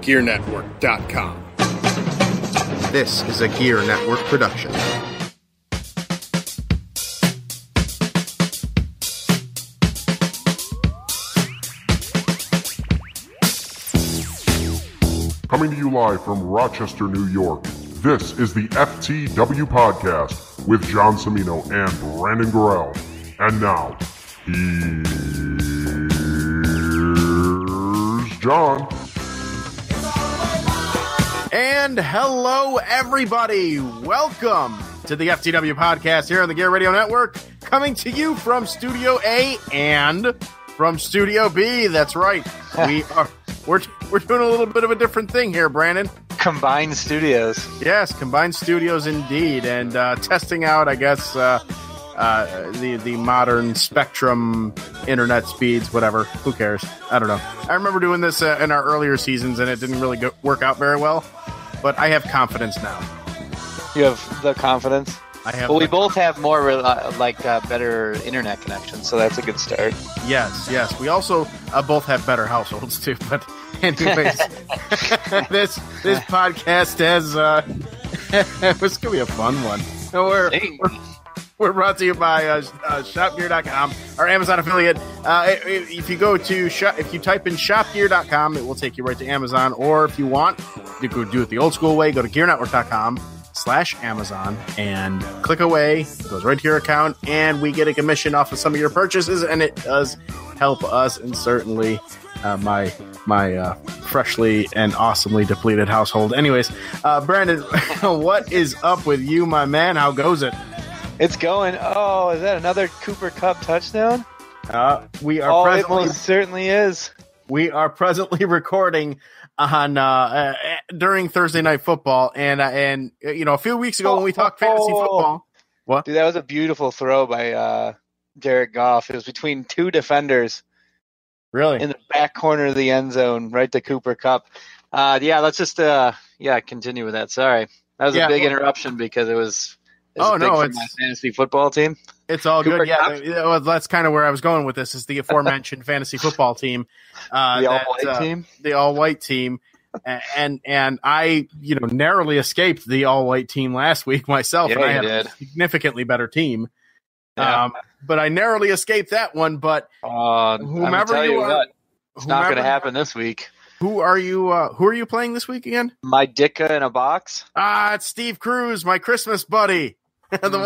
GearNetwork.com. This is a Gear Network production. Coming to you live from Rochester, New York, this is the FTW Podcast with John Cimino and Brandon Gorell. And now, here's John. And hello, everybody. Welcome to the FTW Podcast here on the Gear Radio Network, coming to you from Studio A and from Studio B. That's right. We're doing a little bit of a different thing here, Brandon. Combined studios. Yes, combined studios indeed, and testing out, I guess, the modern spectrum internet speeds, whatever. Who cares? I don't know. I remember doing this in our earlier seasons, and it didn't really work out very well, but I have confidence now. You have the confidence? I have. But we both have more better internet connections, so that's a good start. Yes. We also both have better households too. But anyways, this podcast has it's gonna be a fun one. We're brought to you by ShopGear.com, our Amazon affiliate. If you go to if you type in ShopGear.com, it will take you right to Amazon. Or if you want, you could do it the old school way. Go to GearNetwork.com/Amazon and click away. It goes right to your account, and we get a commission off of some of your purchases, and it does help us, and certainly my freshly and awesomely depleted household. Anyways, Brandon, what is up with you, my man? How goes it? It's going. Oh, is that another Cooper Kupp touchdown? We are. It most certainly is. We are presently recording on during Thursday Night Football, and you know, a few weeks ago when we talked fantasy football. What? Dude, that was a beautiful throw by Jared Goff. It was between two defenders. Really? In the back corner of the end zone, right to Cooper Kupp. Let's just continue with that. Sorry. That was a big interruption because it was it's my fantasy football team. It's all Cooper good. Yeah, Kupp. That's kind of where I was going with this, is the aforementioned fantasy football team. The all-white team? The all-white team. And I, narrowly escaped the all-white team last week myself, and I had a significantly better team. Yeah. But I narrowly escaped that one. But whomever you are, it's not going to happen this week. Who are you playing this week again? My Dicka in a box. It's Steve Cruz, my Christmas buddy, the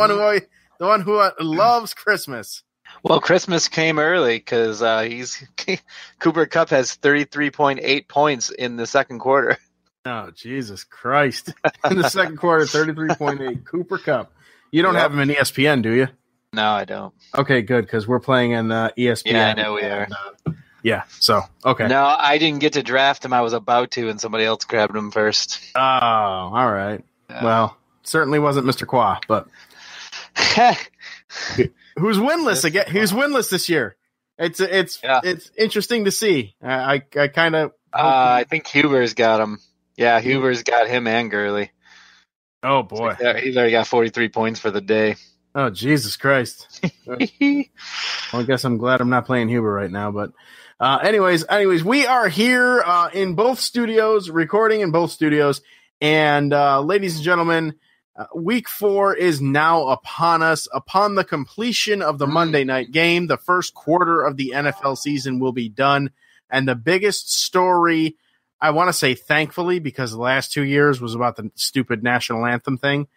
one who loves Christmas. Well, Christmas came early because Cooper Kupp has 33.8 points in the second quarter. Oh, Jesus Christ! In the second quarter, 33.8. Cooper Kupp. You don't have him in ESPN, do you? No, I don't. Okay, good, because we're playing in ESPN. Yeah, I know we are. So, okay. No, I didn't get to draft him. I was about to, and somebody else grabbed him first. Oh, all right. Well, certainly wasn't Mr. Qua, but who's winless again? Who's winless this year? It's interesting to see. I kind of. I think Huber's got him. Yeah, Huber's got him and Gurley. Oh boy, so he's already got 43 points for the day. Oh, Jesus Christ. Well, I guess I'm glad I'm not playing Huber right now. But anyways, we are here in both studios, recording in both studios. And ladies and gentlemen, week 4 is now upon us. Upon the completion of the Monday night game, the first quarter of the NFL season will be done. And the biggest story, I want to say thankfully, because the last 2 years was about the stupid national anthem thing.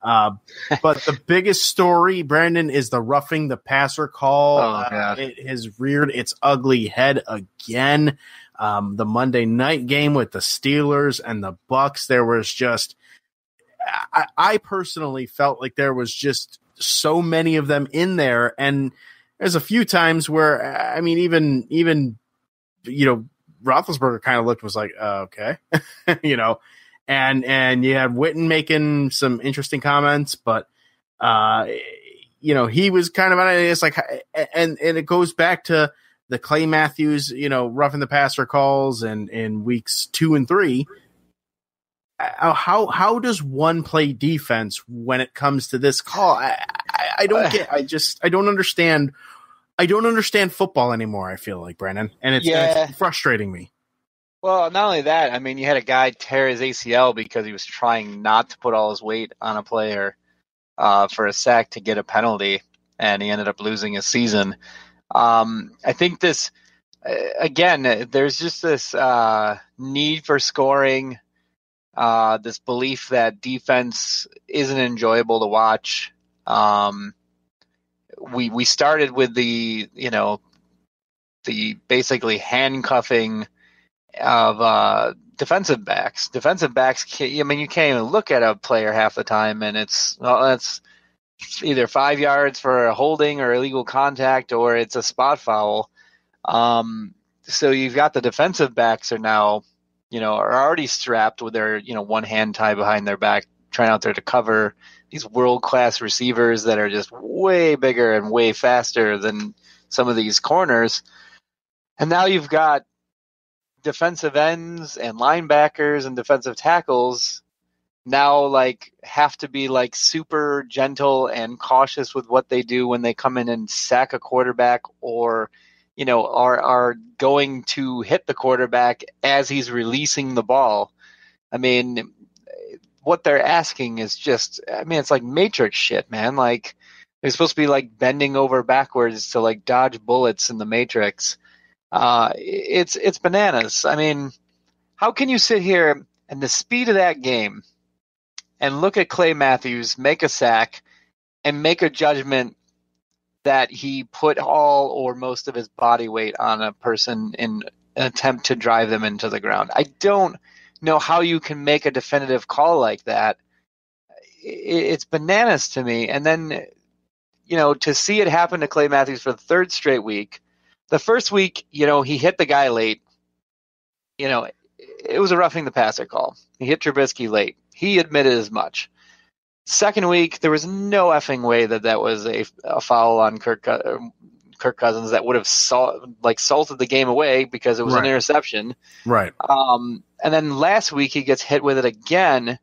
But the biggest story, Brandon, is the roughing the passer call. It has reared its ugly head again. The Monday night game with the Steelers and the Bucks, there was just, I personally felt like there was just so many of them in there. And there's a few times where, I mean, even Roethlisberger kind of was like, okay, And you had Witten making some interesting comments, but he was kind of, it's like, and it goes back to the Clay Matthews, roughing the passer calls and in weeks 2 and 3. How does one play defense when it comes to this call? I don't get. I don't understand. I don't understand football anymore. I feel like, Brandon, and it's frustrating me. Well, not only that, I mean, you had a guy tear his ACL because he was trying not to put all his weight on a player for a sack to get a penalty, and he ended up losing his season. I think this, again, there's just this need for scoring, this belief that defense isn't enjoyable to watch. We started with the basically handcuffing of defensive backs. Defensive backs, I mean, you can't even look at a player half the time, and it's either 5 yards for a holding or illegal contact, or it's a spot foul. So you've got the defensive backs are now, are already strapped with their, one hand tied behind their back, trying out there to cover these world-class receivers that are just way bigger and way faster than some of these corners. And now you've got defensive ends and linebackers and defensive tackles now have to be super gentle and cautious with what they do when they come in and sack a quarterback, or are going to hit the quarterback as he's releasing the ball. I mean, what they're asking is just, it's like Matrix shit, man. They're supposed to be bending over backwards to dodge bullets in the Matrix. It's bananas. I mean, how can you sit here and the speed of that game and look at Clay Matthews make a sack and make a judgment that he put all or most of his body weight on a person in an attempt to drive them into the ground? I don't know how you can make a definitive call like that. It's bananas to me. And then, to see it happen to Clay Matthews for the third straight week. The first week, he hit the guy late. It was a roughing the passer call. He hit Trubisky late. He admitted as much. Second week, there was no effing way that was a foul on Kirk Cousins that would have salted the game away because it was an interception. Right. And then last week, he gets hit with it again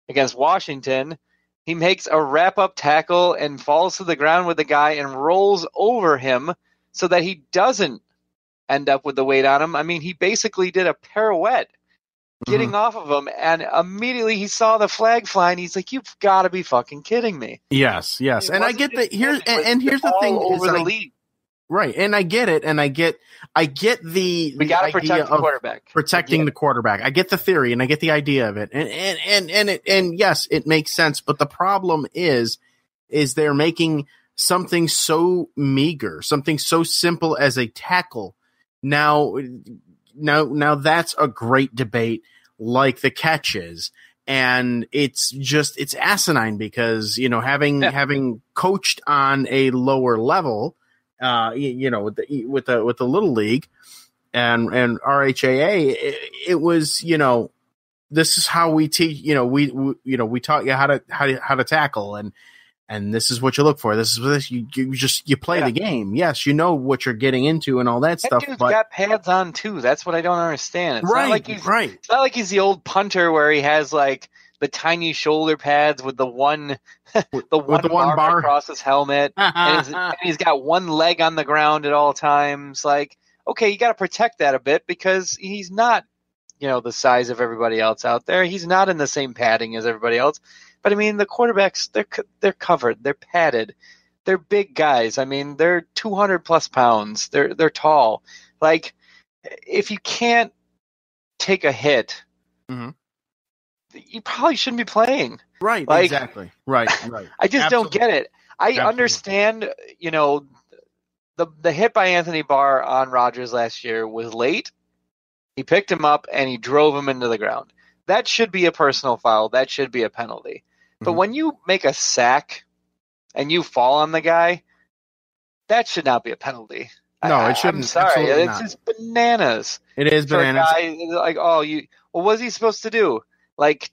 against Washington. He makes a wrap-up tackle and falls to the ground with the guy and rolls over him so that he doesn't end up with the weight on him. I mean, he basically did a pirouette getting off of him, and immediately he saw the flag flying. He's like, "You've got to be fucking kidding me!" Yes. And I get that. Here's the thing: over the league, right? And I get it, and I get the we got to protect the quarterback, protecting the quarterback. I get the theory, and I get the idea of it, and yes, it makes sense. But the problem is they're making something so meager, something so simple as a tackle. Now that's a great debate, like the catches, and it's asinine because having coached on a lower level, with the little league and RHAA, it was this is how we teach. We taught you how to tackle, and this is what you look for. This is this you play the game. Yes, you know what you're getting into and all that stuff. Dude's but got pads on too. That's what I don't understand. It's right, not like he's, right. It's not like he's the old punter where he has the tiny shoulder pads with the one bar across his helmet, and he's got one leg on the ground at all times. Okay, you got to protect that a bit because he's not, the size of everybody else out there. He's not in the same padding as everybody else. But I mean, the quarterbacks, they're covered, they're padded, they're big guys. I mean, they're 200 plus pounds. They're tall. If you can't take a hit, you probably shouldn't be playing. Right. Exactly. Right. I just don't get it. I understand. The hit by Anthony Barr on Rodgers last year was late. He picked him up and he drove him into the ground. That should be a personal foul. That should be a penalty. But when you make a sack and you fall on the guy, that should not be a penalty. No, it shouldn't. I'm sorry. It's not. just bananas. It is bananas. For a guy, what was he supposed to do?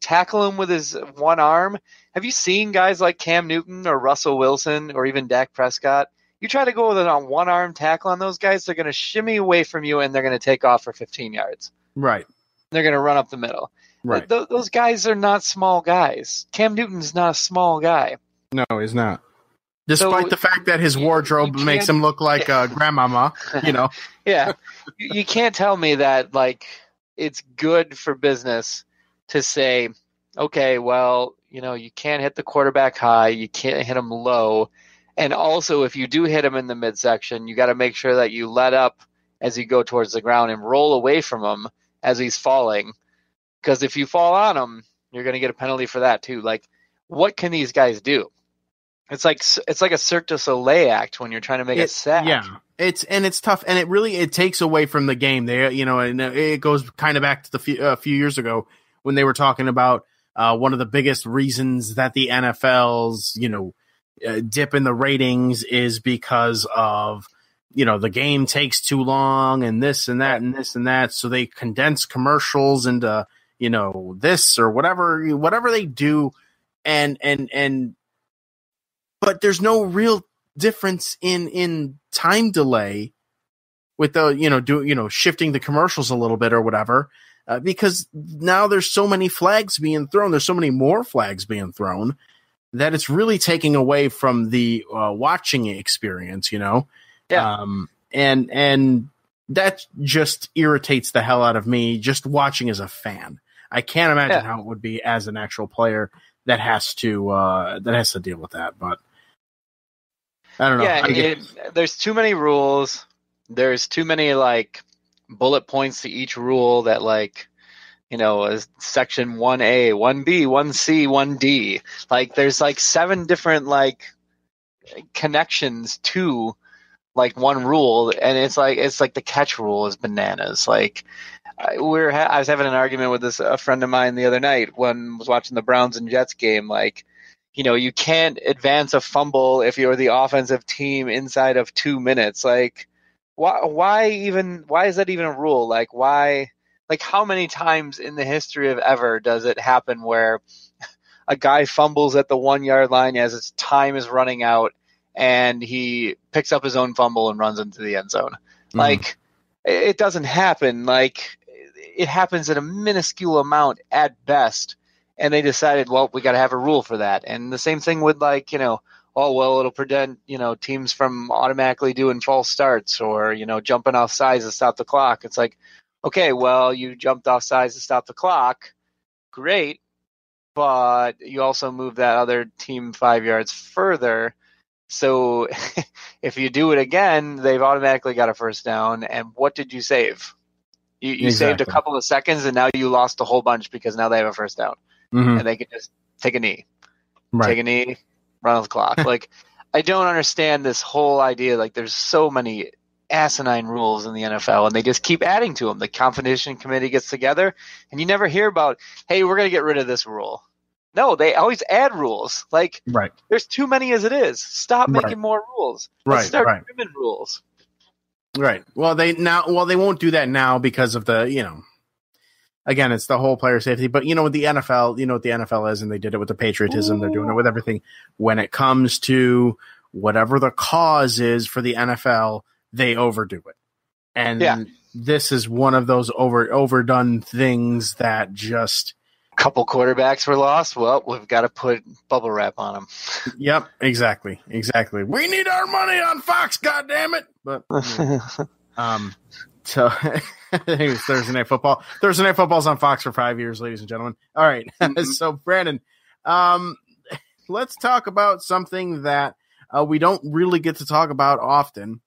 Tackle him with his one arm? Have you seen guys like Cam Newton or Russell Wilson or even Dak Prescott? You try to go with a one-arm tackle on those guys, they're going to shimmy away from you and they're going to take off for 15 yards. Right. They're going to run up the middle. Right. Those guys are not small guys. Cam Newton's not a small guy. No, he's not. Despite the fact that his wardrobe makes him look like grandmama, Yeah. You can't tell me that, it's good for business to say, okay, well, you can't hit the quarterback high, you can't hit him low, and also if you do hit him in the midsection, you got to make sure that you let up as you go towards the ground and roll away from him as he's falling, because if you fall on him, you're going to get a penalty for that too. Like, what can these guys do? It's like a Cirque du Soleil act when you're trying to make a sack. Yeah, it's tough, and it takes away from the game. And it goes kind of back to a few years ago when they were talking about one of the biggest reasons that the NFL's dip in the ratings is because of the game takes too long and this and that and this and that. So they condense commercials into this or whatever they do, and but there's no real difference in time delay with the shifting the commercials a little bit or whatever, because now there's so many flags being thrown. There's so many more flags being thrown that it's really taking away from the watching experience. Yeah. And that just irritates the hell out of me just watching as a fan. I can't imagine how it would be as an actual player that has to deal with that, but I don't know. Yeah, there's too many rules. There's too many bullet points to each rule that is section 1A, 1B, 1C, 1D. There's 7 different connections to one rule, and it's like the catch rule is bananas. I was having an argument with a friend of mine the other night when I was watching the Browns and Jets game. You can't advance a fumble if you're the offensive team inside of 2 minutes. Why is that even a rule? Why? How many times in the history of ever does it happen where a guy fumbles at the 1 yard line as his time is running out and he picks up his own fumble and runs into the end zone? Mm-hmm. It doesn't happen. It happens in a minuscule amount at best. And they decided, well, we got to have a rule for that. And the same thing with it'll prevent, teams from automatically doing false starts or, jumping off sides to stop the clock. It's okay, well, you jumped off sides to stop the clock. Great. But you also moved that other team 5 yards further. So if you do it again, they've automatically got a first down. And what did you save? You saved a couple of seconds, and now you lost a whole bunch because now they have a first down. Mm-hmm. And they can just take a knee. Right. Take a knee, run on the clock. I don't understand this whole idea. There's so many asinine rules in the NFL, and they just keep adding to them. The competition committee gets together, and you never hear about, hey, we're going to get rid of this rule. No, they always add rules. Right. There's too many as it is. Stop making more rules. Let's start trimming rules. Right. Well, they won't do that now because of the, again, it's the whole player safety. But with the NFL, what the NFL is, and they did it with the patriotism. Ooh. They're doing it with everything. When it comes to whatever the cause is for the NFL, they overdo it. And this is one of those overdone things that just... Couple quarterbacks were lost. Well, we've got to put bubble wrap on them. Yep, exactly. We need our money on Fox, goddammit. But so I think it's Thursday Night Football. Thursday Night Football's on Fox for 5 years, ladies and gentlemen. All right. Mm-hmm. So Brandon, let's talk about something that we don't really get to talk about often.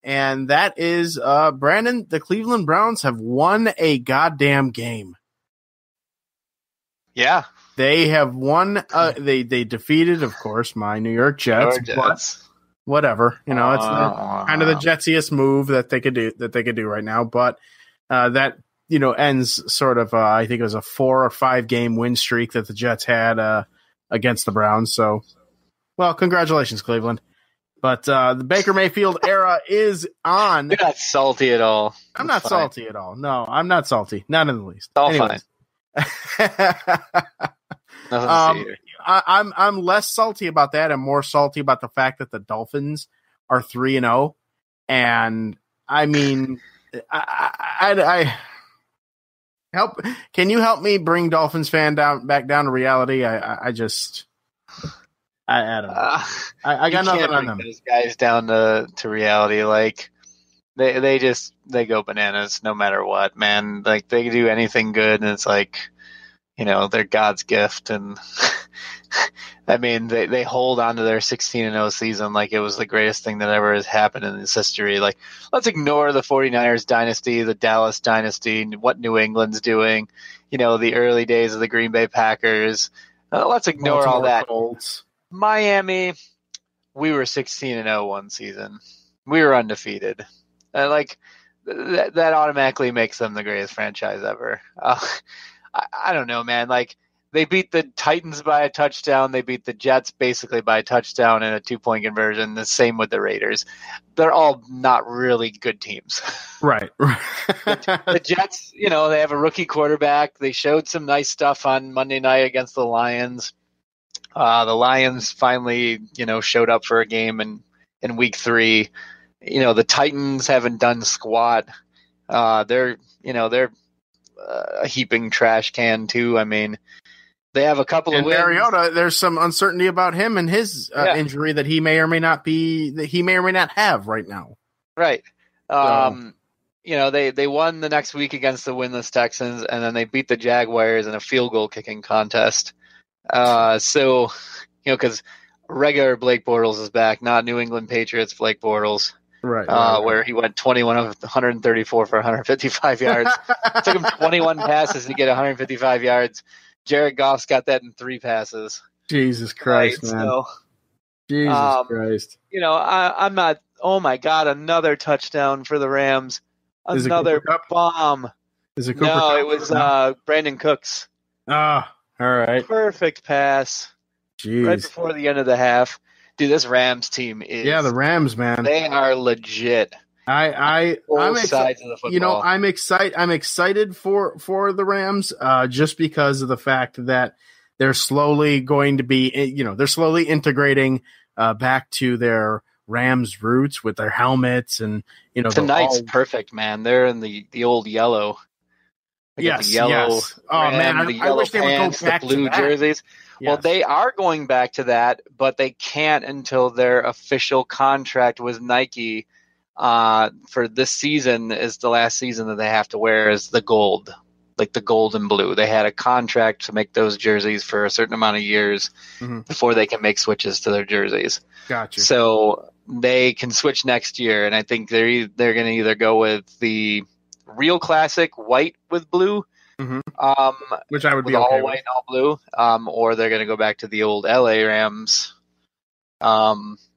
And that is, Brandon, the Cleveland Browns have won a goddamn game. Yeah. They have won. They defeated, of course, my New York Jets. But whatever, it's kind of the jetsiest move that they could do right now. But that ends sort of. I think it was a 4 or 5 game win streak that the Jets had against the Browns. So, well, congratulations, Cleveland. But the Baker Mayfield era is on. You're not salty at all. I'm not salty at all. No, I'm not salty. Not in the least. All fine. I'm less salty about that and more salty about the fact that the Dolphins are 3-0. And I mean, I help. Can you help me bring Dolphins fan back down to reality? I don't know. I got nothing on them. Those guys down to reality. they go bananas no matter what, man. Like they do anything good, and it's like, they're God's gift, and I mean they hold on to their 16-0 season like it was the greatest thing that ever has happened in this history. Like, let's ignore the 49ers dynasty, the Dallas dynasty, what New England's doing, the early days of the Green Bay Packers. Let's ignore all that. Colts. Miami, we were 16-0 one season. We were undefeated. That automatically makes them the greatest franchise ever. I don't know, man. Like, they beat the Titans by a touchdown. They beat the Jets basically by a touchdown and a 2-point conversion. The same with the Raiders. They're all not really good teams. Right. The Jets, they have a rookie quarterback. They showed some nice stuff on Monday night against the Lions. The Lions finally, showed up for a game in week 3. The Titans haven't done squat. They're a heaping trash can too. I mean, they have a couple of wins. Mariota, there's some uncertainty about him and his injury that he may or may not have right now. Right. They won the next week against the winless Texans, and then they beat the Jaguars in a field goal kicking contest. Because regular Blake Bortles is back, not New England Patriots Blake Bortles. Right. Where he went 21 of 134 for 155 yards. It took him 21 passes to get 155 yards. Jared Goff's got that in 3 passes. Jesus Christ, right, man. So, Jesus Christ. I'm not, oh my God, another touchdown for the Rams. Another bomb. Is it Cooper No, Kupp? it was Brandon Cooks. Ah, all right. Perfect pass. Jeez. Right before the end of the half. Dude, this Rams team is... Yeah, the Rams, man. They are legit. I'm sides of the football. I'm excited for the Rams, just because of the fact that they're slowly going to be, they're slowly integrating back to their Rams roots with their helmets and tonight's perfect, man. They're in the old yellow. Yes, the yellow. Yes. Oh man, I wish they would go back the blue to that. jerseys. Yes. Well, they are going back to that, but they can't until their official contract with Nike for this season is the last season that they have to wear is the gold, like the gold and blue. They had a contract to make those jerseys for a certain amount of years before they can make switches to their jerseys. Gotcha. So they can switch next year, and I think they're going to either go with the real classic white with blue, which I would be all okay white with. and all blue, or they're going to go back to the old LA Rams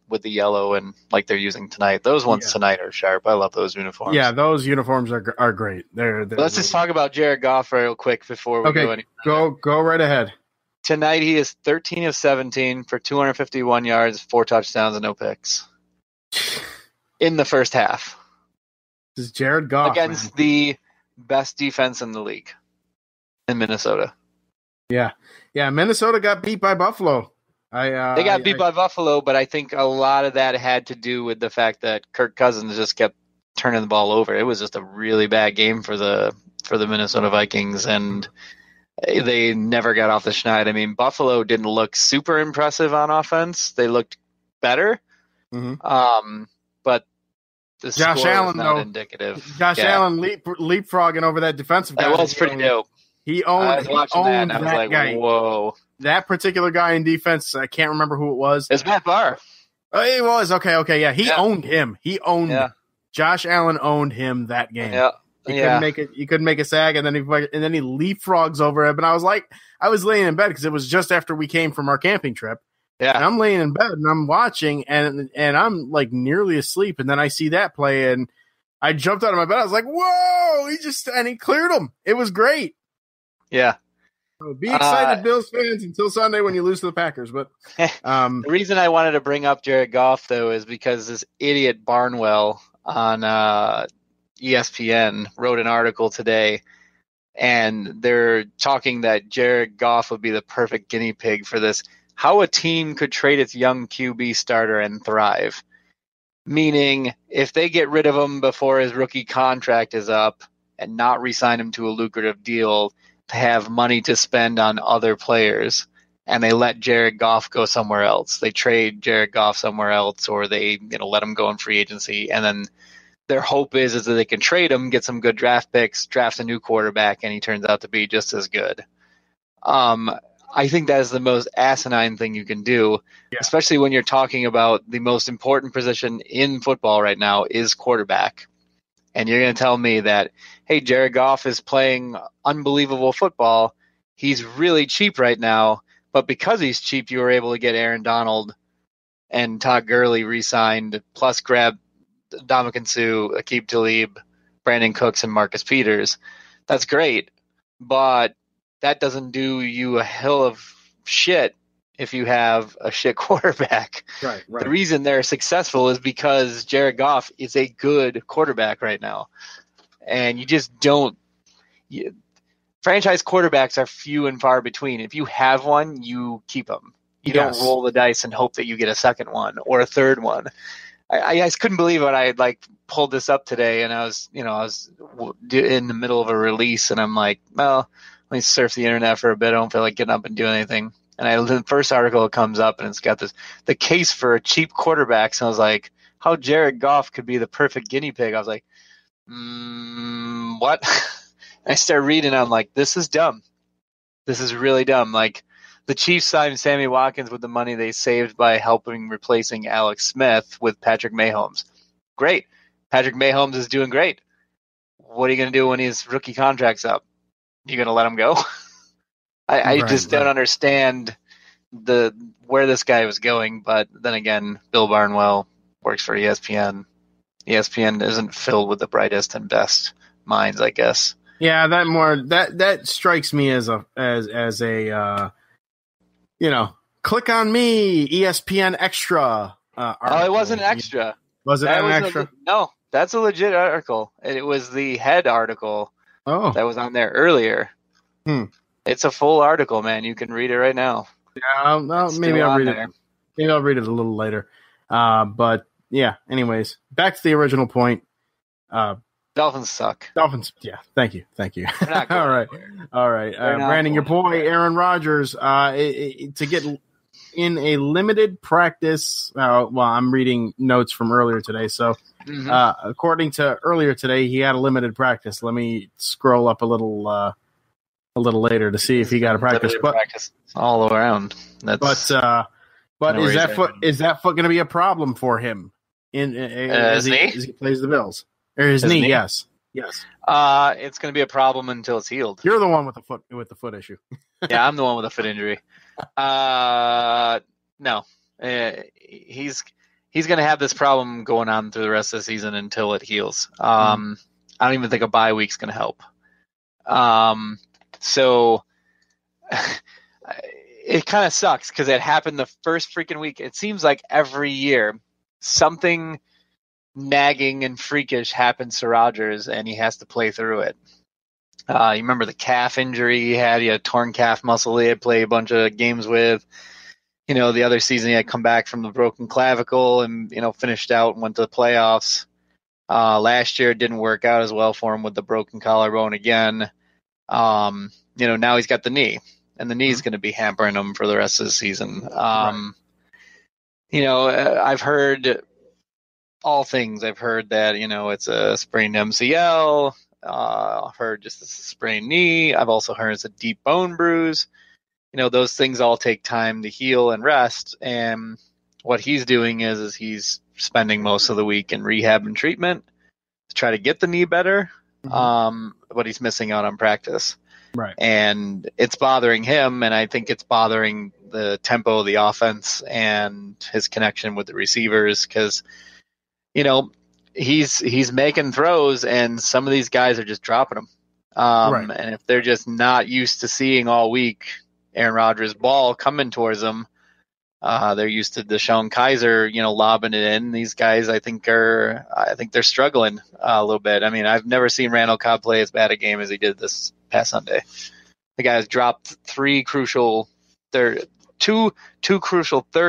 with the yellow and like they're using tonight. Those ones tonight are sharp. I love those uniforms. Yeah, those uniforms are great. They're Let's just talk about Jared Goff real quick before we go any further. Go right ahead. Tonight he is 13 of 17 for 251 yards, 4 touchdowns, and no picks in the first half. This is Jared Goff against the best defense in the league in Minnesota. Yeah. Minnesota got beat by Buffalo. They got beat by Buffalo, but I think a lot of that had to do with the fact that Kirk Cousins just kept turning the ball over. It was just a really bad game for the Minnesota Vikings, and they never got off the schneid. I mean, Buffalo didn't look super impressive on offense. They looked better, but the Josh score Allen, was not though, indicative. Josh Allen leapfrogging over that defensive guy. That was pretty dope. He owned. I was watching that, and I was like, guy. "Whoa!" That particular guy in defense, I can't remember who it was. It's Matt Barr. Oh, it was okay. Yeah, he owned him. He owned him. Josh Allen owned him that game. Yeah. Couldn't make it. He couldn't make a sag, and then he leapfrogs over him. And I was laying in bed because it was just after we came from our camping trip. Yeah, and I'm laying in bed and I'm watching, and I'm like nearly asleep, and then I see that play, and I jumped out of my bed. I was like, "Whoa!" He cleared him. It was great. Yeah. So be excited, Bills fans, until Sunday when you lose to the Packers. But the reason I wanted to bring up Jared Goff, though, is because this idiot Barnwell on ESPN wrote an article today, and they're talking that Jared Goff would be the perfect guinea pig for this. How a team could trade its young QB starter and thrive. Meaning, if they get rid of him before his rookie contract is up and not re-sign him to a lucrative deal, to have money to spend on other players, and they let Jared Goff go somewhere else. They trade Jared Goff somewhere else, or they let him go in free agency, and then their hope is that they can trade him, get some good draft picks, draft a new quarterback, and he turns out to be just as good. I think that is the most asinine thing you can do, especially when you're talking about the most important position in football right now is quarterback. And you're going to tell me that, hey, Jared Goff is playing unbelievable football. He's really cheap right now, but because he's cheap, you were able to get Aaron Donald and Todd Gurley re-signed, plus grab Ndamukong Suh, Aqib Talib, Brandon Cooks, and Marcus Peters. That's great, but that doesn't do you a hill of shit if you have a shit quarterback. Right. The reason they're successful is because Jared Goff is a good quarterback right now. And you just don't franchise quarterbacks are few and far between. If you have one, you keep them. You don't roll the dice and hope that you get a second one or a third one. I just couldn't believe it. I pulled this up today, and I was in the middle of a release, and I'm like, well, let me surf the internet for a bit. I don't feel like getting up and doing anything. And the first article comes up, and it's got the case for cheap quarterbacks. And I was like, how Jared Goff could be the perfect guinea pig. I was like, what? I started reading. I'm like, this is dumb. This is really dumb. Like, the Chiefs signed Sammy Watkins with the money they saved by replacing Alex Smith with Patrick Mahomes. Great. Patrick Mahomes is doing great. What are you going to do when his rookie contract's up? You going to let him go? I just don't understand where this guy was going. But then again, Bill Barnwell works for ESPN. ESPN isn't filled with the brightest and best minds, I guess. Yeah, that strikes me as a click on me, ESPN Extra. Oh, it wasn't extra. Was it an extra? No, that's a legit article. It was the head article that was on there earlier. It's a full article, man. You can read it right now. Yeah, maybe I'll read it. Maybe I'll read it a little later. But yeah, anyways, back to the original point. Dolphins suck. Dolphins, yeah. Thank you. All right. Brandon, your boy Aaron Rodgers, to get in a limited practice. Well, I'm reading notes from earlier today. So, according to earlier today, he had a limited practice. Let me scroll up a little later to see if he got a practice. But practice all around. But is that foot going to be a problem for him as he plays the Bills? Or his knee, yes. It's going to be a problem until it's healed. You're the one with the foot issue. Yeah, I'm the one with a foot injury. No, he's going to have this problem going on through the rest of the season until it heals. I don't even think a bye week's going to help. So it kind of sucks because it happened the first freaking week. It seems like every year something nagging and freakish happens to Rodgers, and he has to play through it. You remember the calf injury he had? He had a torn calf muscle he had played a bunch of games with. The other season he had come back from the broken clavicle and, finished out and went to the playoffs. Last year it didn't work out as well for him with the broken collarbone again. Now he's got the knee, and the knee is going to be hampering him for the rest of the season. I've heard all things. I've heard that, it's a sprained MCL. I've heard just a sprained knee. I've also heard it's a deep bone bruise. Those things all take time to heal and rest. And what he's doing is he's spending most of the week in rehab and treatment to try to get the knee better. But he's missing out on practice. Right. And it's bothering him, and I think it's bothering the tempo of the offense and his connection with the receivers because he's making throws, and some of these guys are just dropping them. And if they're just not used to seeing all week Aaron Rodgers' ball coming towards them, they're used to DeShone Kaiser, lobbing it in. These guys, I think they're struggling a little bit. I mean, I've never seen Randall Cobb play as bad a game as he did this past Sunday. The guy's dropped two crucial third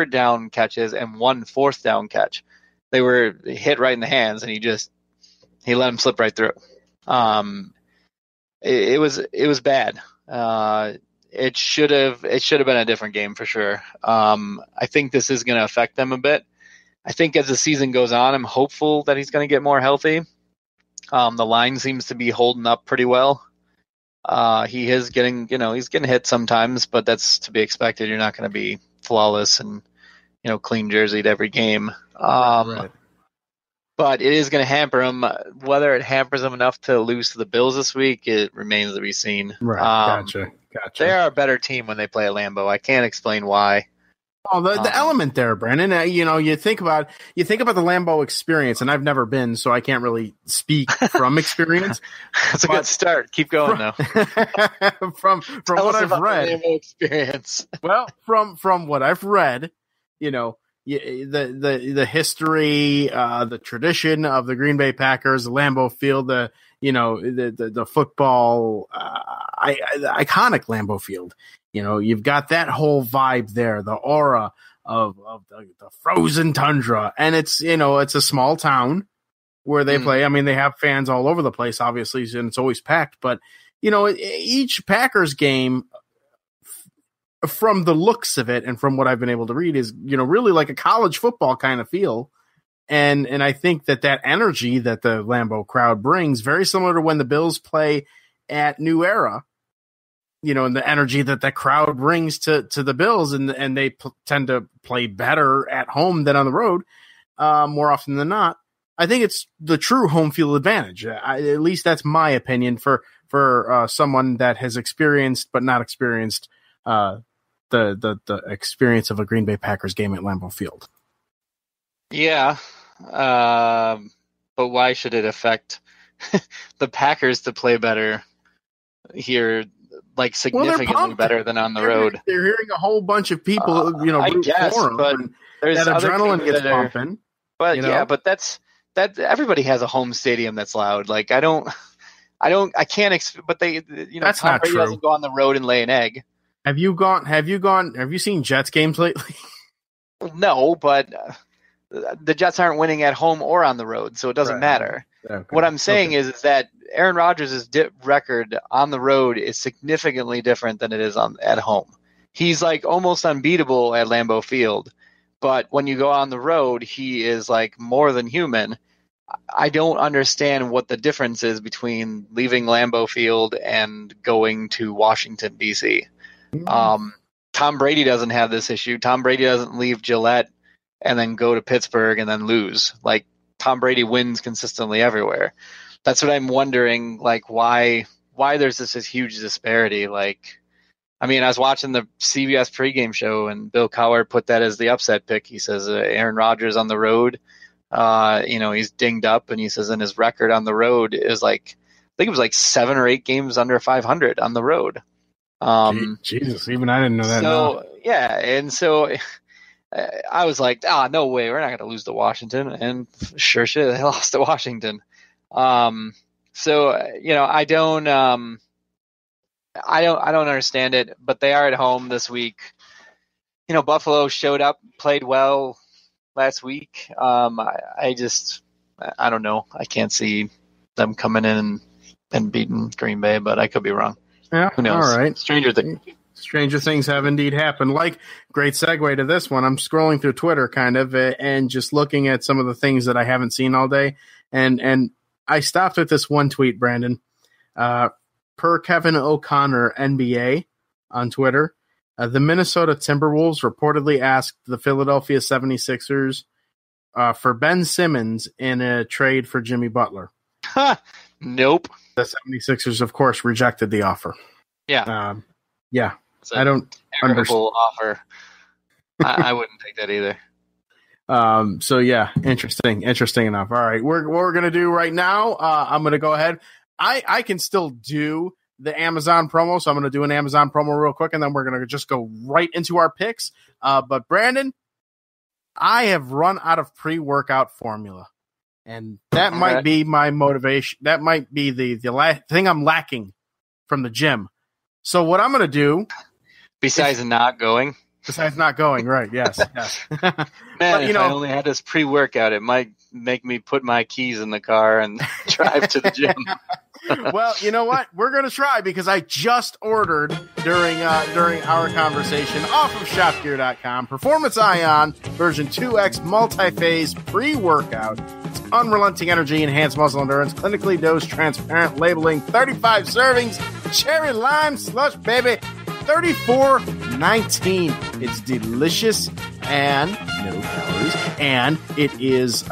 down catches and 1 4th down catch. They were hit right in the hands, and he let him slip right through. It was bad. It should have been a different game for sure. I think this is going to affect them a bit. I think as the season goes on, I'm hopeful that he's going to get more healthy. The line seems to be holding up pretty well. He is getting, he's getting hit sometimes, but that's to be expected. You're not going to be flawless and, clean jerseyed every game. Right. But it is going to hamper him. Whether it hampers him enough to lose to the Bills this week, it remains to be seen. Right. Gotcha. They are a better team when they play at Lambeau. I can't explain why. Oh, the element there, Brandon. You think about the Lambeau experience, and I've never been, so I can't really speak from experience. That's a good start. Keep going, though. From what I've read, the Lambeau experience. Well, from what I've read, the history, the tradition of the Green Bay Packers, the Lambeau Field, the football, the iconic Lambeau Field. You've got that whole vibe there, the aura of the frozen tundra, and it's a small town where they play. I mean, they have fans all over the place, obviously, and it's always packed. But each Packers game, from the looks of it and from what I've been able to read, is really like a college football kind of feel. And I think that energy that the Lambeau crowd brings, very similar to when the Bills play at New Era, and the energy that crowd brings to the Bills, and they tend to play better at home than on the road, more often than not. I think it's the true home field advantage. At least that's my opinion for someone that has experienced but not experienced the experience of a Green Bay Packers game at Lambeau Field. Yeah, but why should it affect the Packers to play better here? Like significantly better than on the road. They're hearing a whole bunch of people, I guess, but there's that adrenaline gets pumping. But but that everybody has a home stadium that's loud. Like I can't. But they, that's Tom not Brady true. doesn't go on the road and lay an egg. Have you seen Jets games lately? No, but the Jets aren't winning at home or on the road, so it doesn't matter. Okay. What I'm saying is that Aaron Rodgers' record on the road is significantly different than it is at home. He's like almost unbeatable at Lambeau Field, but when you go on the road, he is like more than human. I don't understand what the difference is between leaving Lambeau Field and going to Washington, D.C. Tom Brady doesn't have this issue. Tom Brady doesn't leave Gillette and then go to Pittsburgh and then lose. Like Tom Brady wins consistently everywhere. That's what I'm wondering, like why there's this huge disparity. Like, I mean, I was watching the CBS pregame show and Bill Cowher put that as the upset pick. He says Aaron Rodgers on the road, he's dinged up, and he says in his record on the road is like, I think it was like 7 or 8 games under 500 on the road. Jesus, even I didn't know that. So yeah, and so I was like, no way, we're not going to lose to Washington, and sure shit, they lost to Washington. So I don't understand it, but they are at home this week. Buffalo showed up, played well last week. I don't know. I can't see them coming in and beating Green Bay, but I could be wrong. Yeah, who knows? All right. Stranger things have indeed happened. Like, great segue to this one. I'm scrolling through Twitter kind of and just looking at some of the things that I haven't seen all day. And I stopped at this one tweet, Brandon. Per Kevin O'Connor, NBA, on Twitter, the Minnesota Timberwolves reportedly asked the Philadelphia 76ers for Ben Simmons in a trade for Jimmy Butler. Nope. The 76ers, of course, rejected the offer. Yeah. Yeah. I don't understand. Offer. I wouldn't take that either. So yeah, interesting enough. All right. What we're going to do right now, I'm going to go ahead. I can still do the Amazon promo. So I'm going to do an Amazon promo real quick, and then we're going to just go right into our picks. But Brandon, I have run out of pre-workout formula, and that might be my motivation. That might be the thing I'm lacking from the gym. So what I'm going to do, besides not going, right? Yes. Man, but, if I only had this pre-workout, it might make me put my keys in the car and drive to the gym. Well, you know what? We're going to try because I just ordered during our conversation off of shopgear.com Performance Ion version 2X multi-phase pre-workout. It's unrelenting energy, enhanced muscle endurance, clinically dosed, transparent labeling, 35 servings, cherry lime slush, baby. $34.19. It's delicious and no calories, and it is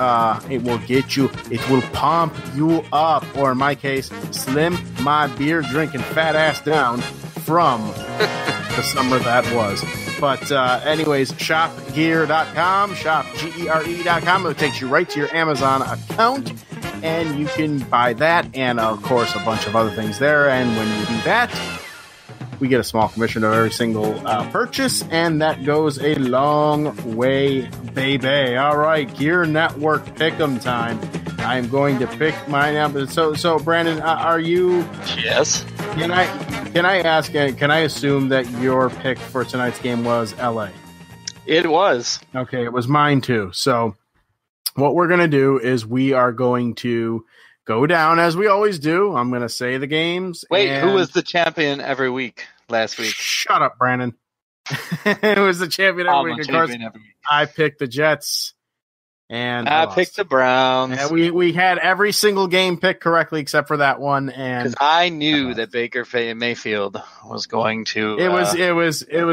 it will get you, it will pump you up, or in my case, slim my beer drinking fat ass down from the summer that was. But anyways, shopgear.com, shopgere.com. It takes you right to your Amazon account, and you can buy that and of course a bunch of other things there. And when you do that, we get a small commission of every single purchase, and that goes a long way, baby. All right, Gear Network Pick'em time. I'm going to pick mine up. So Brandon, are you? Yes. Can I ask? Can I assume that your pick for tonight's game was LA? It was. Okay, it was mine too. So what we're gonna do is we are going to go down as we always do. I'm going to say the games. Wait, who was the champion every week last week? Shut up, Brandon. It was the champion every week. Of course, I picked the Jets. And I picked the Browns. And we had every single game picked correctly except for that one. And because I knew that Baker Mayfield was going to. It was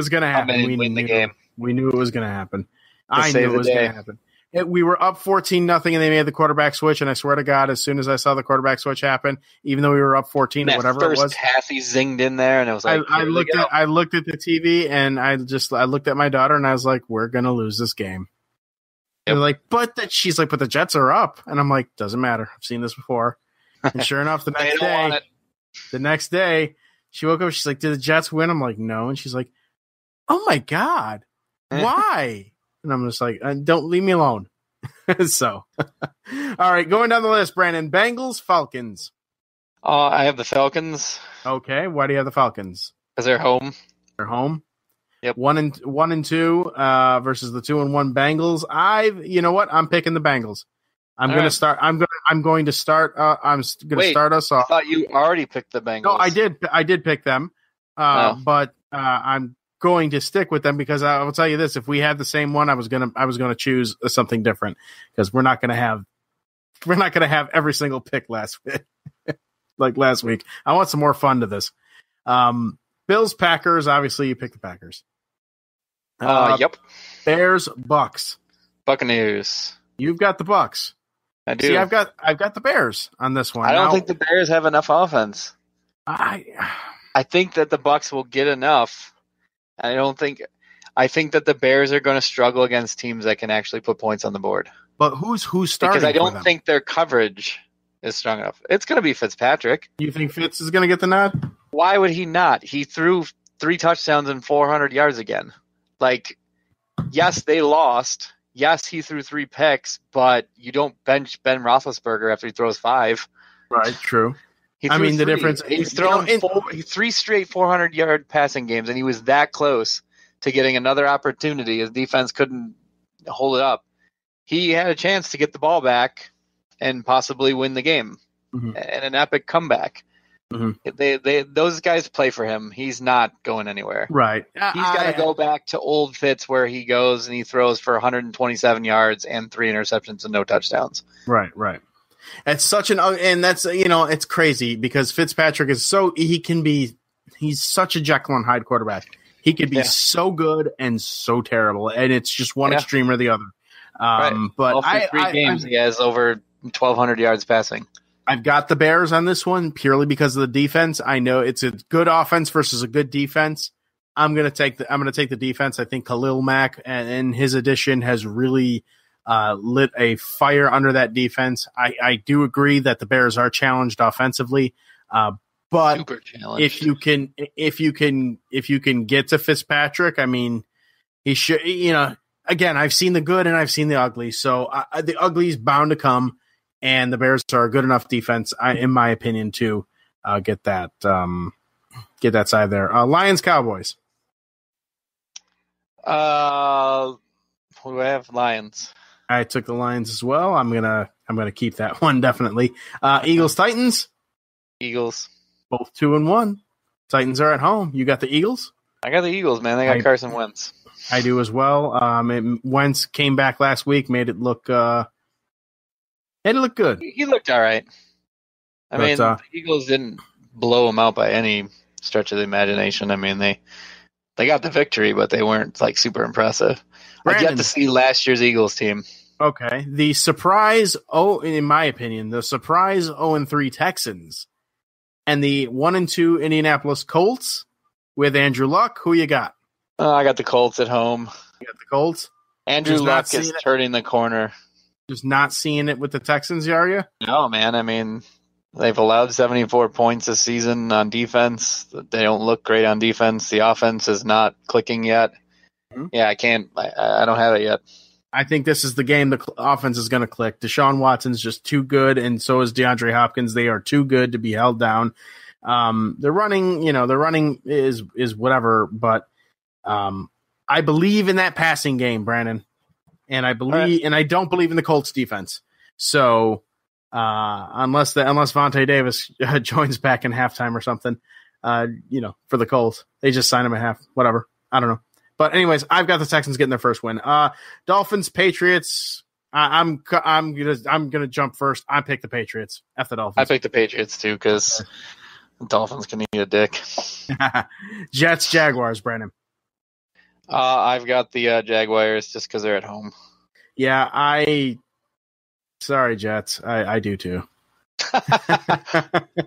going to happen. We win the game. We knew it was going to happen. I knew it was going to happen. We were up 14-0, and they made the quarterback switch. And I swear to God, as soon as I saw the quarterback switch happen, even though we were up 14 or whatever it was, half he zinged in there, and it was like I looked at the TV, and I looked at my daughter, and I was like, "We're gonna lose this game." Yep. They're like, she's like, "But the Jets are up," and I'm like, "Doesn't matter. I've seen this before." And sure enough, the next day, she woke up. She's like, "Did the Jets win?" I'm like, "No," and she's like, "Oh my God, why?" And I'm just like, don't leave me alone. So, all right, going down the list, Brandon. Bengals, Falcons. I have the Falcons. Okay, why do you have the Falcons? Because they're home. They're home. Yep. 1-2 versus the 2-1 Bengals. You know what? I'm picking the Bengals. I'm going to start us off. I thought you already picked the Bengals. No, I did pick them. But I'm going to stick with them because I will tell you this: if we had the same one, I was gonna choose something different because we're not gonna have every single pick last week. Like last week. I want some more fun to this. Bills, Packers. Obviously, you pick the Packers. Yep. Bears, Bucks. Buccaneers. You've got the Bucks. I do. See, I've got the Bears on this one. I don't think the Bears have enough offense. I think that the Bucks will get enough. I think that the Bears are going to struggle against teams that can actually put points on the board. But who's starting? Because I don't think their coverage is strong enough. It's going to be Fitzpatrick. You think Fitz is going to get the nod? Why would he not? He threw 3 touchdowns and 400 yards again. Like, yes, they lost. Yes, he threw 3 picks, but you don't bench Ben Roethlisberger after he throws 5. Right, true. The difference. He's thrown 3 straight 400-yard passing games, and he was that close to getting another opportunity. His defense couldn't hold it up. He had a chance to get the ball back and possibly win the game, and an epic comeback. Mm-hmm. Those guys play for him. He's not going anywhere. Right. He's got to go back to old Fitz where he goes and he throws for 127 yards and 3 interceptions and no touchdowns. Right. It's such and that's, it's crazy because Fitzpatrick is he's such a Jekyll and Hyde quarterback. He could be so good and so terrible, and it's just one extreme or the other. But games he has over 1,200 yards passing. I've got the Bears on this one purely because of the defense. I know it's a good offense versus a good defense. I'm gonna take the defense. I think Khalil Mack and his addition has really lit a fire under that defense. I do agree that the Bears are challenged offensively, but super challenged. if you can get to Fitzpatrick, I mean, he should. Again, I've seen the good and I've seen the ugly, so the ugly is bound to come, and the Bears are a good enough defense, in my opinion, to get that side there. Lions, Cowboys. Who do I have? Lions. I took the Lions as well. I'm gonna keep that one definitely. Eagles, Titans. Eagles. Both 2-1. Titans are at home. You got the Eagles? I got the Eagles, man. They got Carson Wentz. I do as well. Wentz came back last week, made it look good. He looked all right. I mean, the Eagles didn't blow him out by any stretch of the imagination. I mean, they got the victory, but they weren't like super impressive. Brandon, I've yet to see last year's Eagles team. Okay. The surprise, in my opinion, the surprise 0-3 Texans and the 1-2 Indianapolis Colts with Andrew Luck. Who you got? I got the Colts at home. You got the Colts? Andrew Luck is turning the corner. Just not seeing it with the Texans, are you? No, man. I mean, they've allowed 74 points this season on defense. They don't look great on defense. The offense is not clicking yet. Mm-hmm. Yeah, I don't have it yet. I think this is the game the offense is going to click. Deshaun Watson's just too good, and so is DeAndre Hopkins. They are too good to be held down. They're running is whatever, but I believe in that passing game, Brandon, and I don't believe in the Colts defense. So unless Vontae Davis joins back in halftime or something, for the Colts, they just sign him at half. Whatever, I don't know. But anyways, I've got the Texans getting their first win. Dolphins, Patriots. I'm gonna jump first. I pick the Patriots. F the Dolphins. I pick the Patriots too because Dolphins can eat a dick. Jets, Jaguars, Brandon. I've got the Jaguars just because they're at home. Yeah, sorry, Jets. I do too.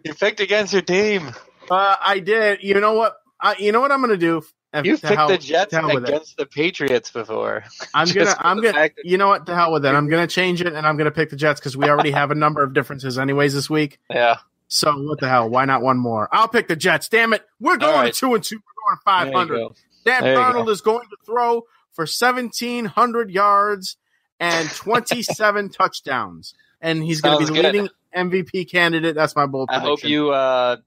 You picked against your team. I did. You know what? I'm gonna do. You picked the Jets against the Patriots before. I'm gonna. You know what? To hell with it. I'm gonna change it, and I'm gonna pick the Jets because we already have a number of differences, anyways, this week. Yeah. So what the hell? Why not one more? I'll pick the Jets. Damn it! We're going to 2-2. We're going 500. Dan Darnold is going to throw for 1,700 yards and 27 touchdowns, and he's going to be the leading MVP candidate. That's my bold prediction. I hope you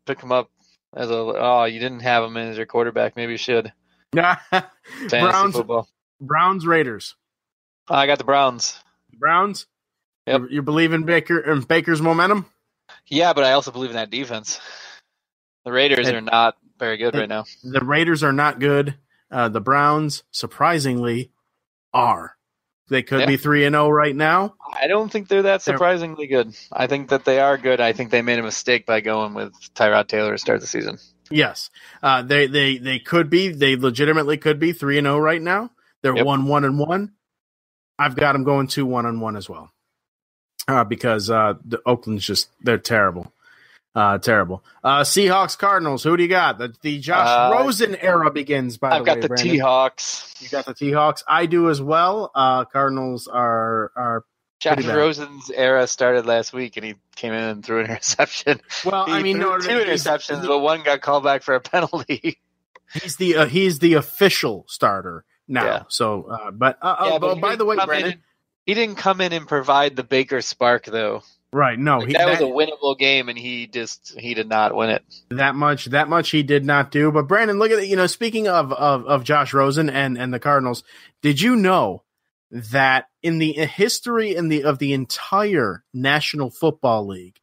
pick him up as you didn't have him as your quarterback. Maybe you should. Browns, Raiders. I got the Browns. Browns? Yep. You believe in Baker's momentum? Yeah, but I also believe in that defense. The Raiders are not very good right now. The Raiders are not good. The Browns, surprisingly, are. They could be 3-0 right now. I don't think they're that surprisingly good. I think that they are good. I think they made a mistake by going with Tyrod Taylor to start the season. Yes. They could be. They legitimately could be 3-0 right now. They're 1-1-1. I've got them going 2-1-1 as well. Because the Oakland's they're terrible. Terrible. Seahawks, Cardinals. Who do you got? The Josh Rosen era begins, by the way, I've got the Brandon. T-Hawks. You got the T-Hawks. I do as well. Cardinals are Josh Rosen's era started last week, and he came in and threw an interception. Well, two interceptions, but one got called back for a penalty. He's the official starter now. Yeah. So, but by the way, Brandon, he didn't come in and provide the Baker spark, though. Right? No, that was a winnable game, and he did not win it. That much he did not do. But Brandon, look at it. Speaking of Josh Rosen and the Cardinals, did you know that in the history of the entire National Football League,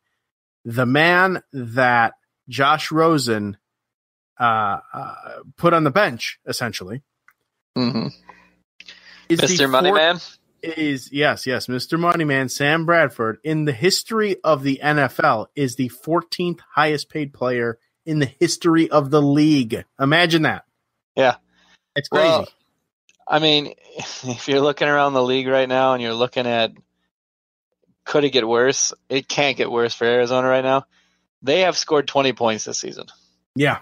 the man that Josh Rosen put on the bench, essentially, is Mr. Moneyman? Yes, Mr. Moneyman, Sam Bradford, in the history of the NFL, is the 14th highest paid player in the history of the league. Imagine that. Yeah. It's crazy. Well, I mean, if you're looking around the league right now and you're looking at could it get worse, it can't get worse for Arizona right now. They have scored 20 points this season. Yeah.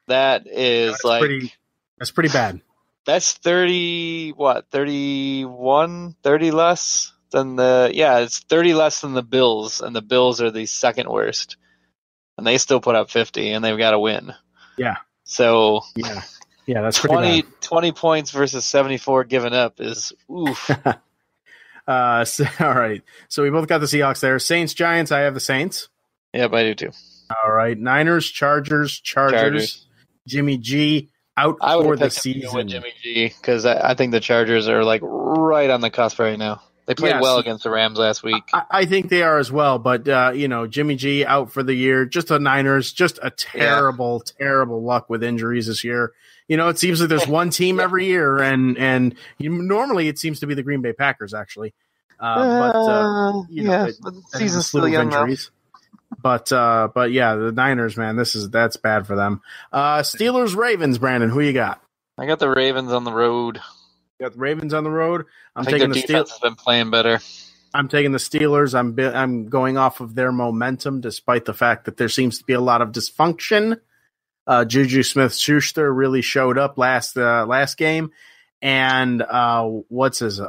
That's pretty bad. That's 30 less than it's 30 less than the Bills, and the Bills are the second worst. And they still put up 50, and they've got to win. Yeah. So yeah, that's pretty bad. 20 points versus 74 given up is oof. All right. So we both got the Seahawks there. Saints, Giants, I have the Saints. Yep, I do too. All right. Niners, Chargers. Jimmy G out for the season. With Jimmy G, because I think the Chargers are like right on the cusp right now. They played Yes. well against the Rams last week. I think they are as well, but Jimmy G out for the year. Just the Niners, just a terrible luck with injuries this year. It seems like there's one team every year, and normally it seems to be the Green Bay Packers actually. The season's still young injuries. But the Niners, man, that's bad for them. Steelers, Ravens, Brandon, who you got? I got the Ravens on the road. You got the Ravens on the road. I think their defense has been playing better. I'm taking the Steelers. I'm going off of their momentum, despite the fact that there seems to be a lot of dysfunction. Juju Smith-Schuster really showed up last game, and what's his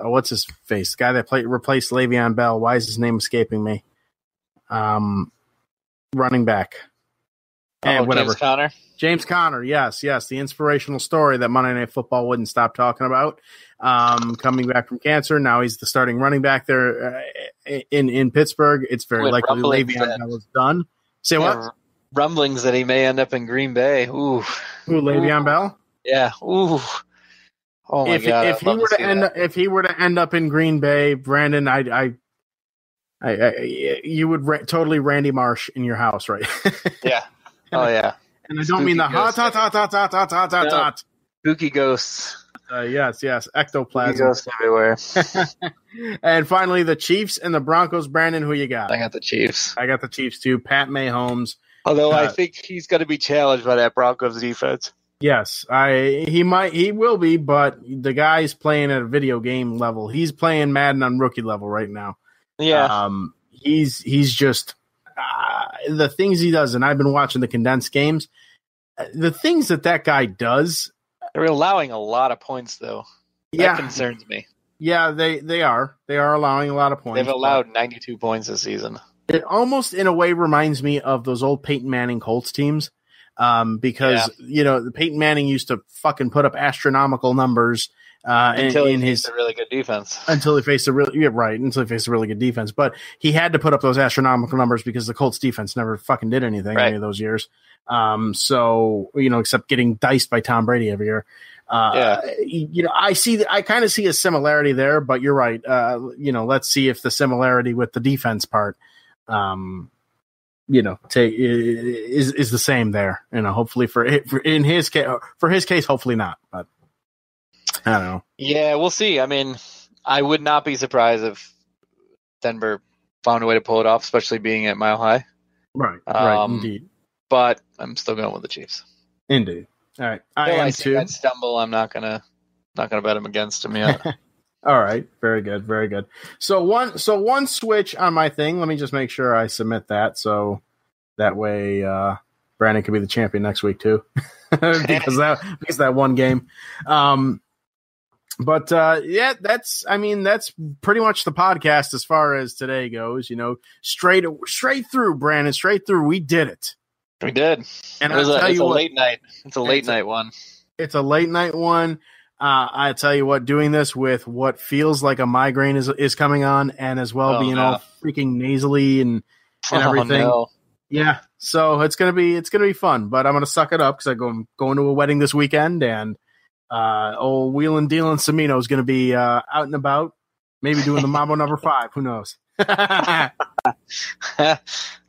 face? The guy that replaced Le'Veon Bell. Why is his name escaping me? Running back. James Conner. James Conner, yes, the inspirational story that Monday Night Football wouldn't stop talking about. Coming back from cancer, now he's the starting running back there in Pittsburgh. It's very likely Le'Veon Bell is done. Say what? Rumblings that he may end up in Green Bay. Ooh, Le'Veon Bell? Yeah. Ooh. Oh my God! If he were to end up in Green Bay, Brandon, you would totally Randy Marsh in your house, right? Yeah. Oh yeah. And I don't mean the hot. Spooky ghosts. Yes, ectoplasm. Spooky ghosts everywhere. And finally, the Chiefs and the Broncos. Brandon, who you got? I got the Chiefs. I got the Chiefs too. Pat Mahomes. Although I think he's going to be challenged by that Broncos defense. Yes, he will be, but the guy's playing at a video game level. He's playing Madden on rookie level right now. Yeah. He's just the things he does, and I've been watching the condensed games. The things that guy does. They're allowing a lot of points, though. That concerns me. Yeah, they are. They are allowing a lot of points. They've allowed 92 points this season. It almost, in a way, reminds me of those old Peyton Manning Colts teams. Because the Peyton Manning used to fucking put up astronomical numbers until he faced a really good defense. Until he faced a really good defense. But he had to put up those astronomical numbers because the Colts defense never fucking did anything any of those years. Except getting diced by Tom Brady every year. I kind of see a similarity there, but you're right. Let's see if the similarity with the defense part, is the same there. Hopefully for his case, hopefully not. But I don't know. Yeah, we'll see. I mean, I would not be surprised if Denver found a way to pull it off, especially being at Mile High. Right. Indeed. But I'm still going with the Chiefs. Indeed. All right. I am too. I'd stumble. I'm not gonna bet him against him yet. All right. Very good. Very good. So one switch on my thing. Let me just make sure I submit that so that way Brandon can be the champion next week too, because that one game. That's pretty much the podcast as far as today goes. Straight through, Brandon. Straight through. We did it. We did. And it's a late night. It's a late night one. It's a late night one. I tell you what, doing this with what feels like a migraine is coming on, and as well being all freaking nasally and everything. No. Yeah, so it's gonna be fun, but I'm gonna suck it up because I'm going to a wedding this weekend, and old Wheelin' Dealin' Semino is gonna be out and about, maybe doing the Mambo number 5. Who knows?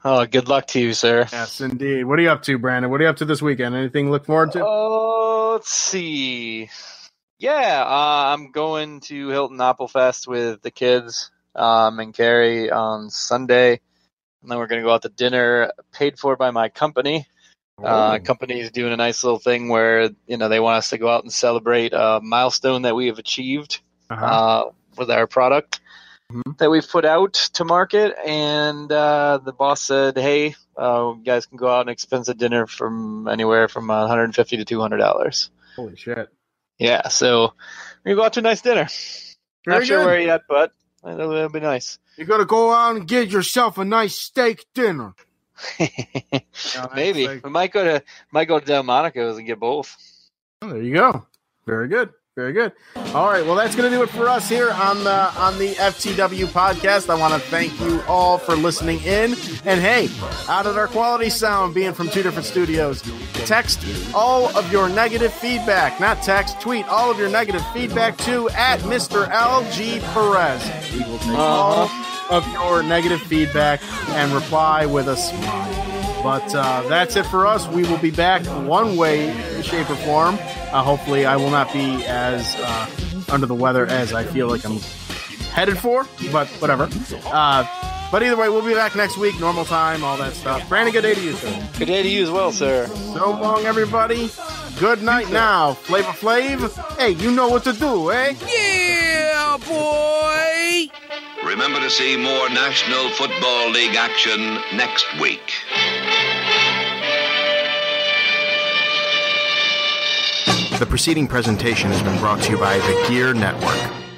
Oh, good luck to you, sir. Yes, indeed. What are you up to, Brandon? What are you up to this weekend? Anything to look forward to? Oh, let's see. Yeah, I'm going to Hilton Appelfest with the kids and Carrie on Sunday. And then we're going to go out to dinner paid for by my company. Company is doing a nice little thing where, they want us to go out and celebrate a milestone that we have achieved with our product that we've put out to market. And the boss said, hey, you guys can go out and expense a dinner from anywhere from $150 to $200. Holy shit. Yeah, so we're going to go out to a nice dinner. Not sure where yet, but it'll be nice. You're going to go out and get yourself a nice steak dinner. Maybe. We might go to Delmonico's and get both. Oh, there you go. Very good. Very good. All right. Well, that's going to do it for us here on the FTW podcast. I want to thank you all for listening in. And hey, out at our quality sound being from two different studios, text all of your negative feedback, not text, tweet all of your negative feedback to at Mr. LG Perez. We will take all of your negative feedback and reply with a smile. But that's it for us. We will be back one way, shape, or form. Hopefully, I will not be as under the weather as I feel like I'm headed for, but whatever. But either way, we'll be back next week, normal time, all that stuff. Brandon, good day to you, sir. Good day to you as well, sir. So long, everybody. Good night now. Flavor Flav. Hey, you know what to do, eh? Yeah, boy! Remember to see more National Football League action next week. The preceding presentation has been brought to you by the Gear Network.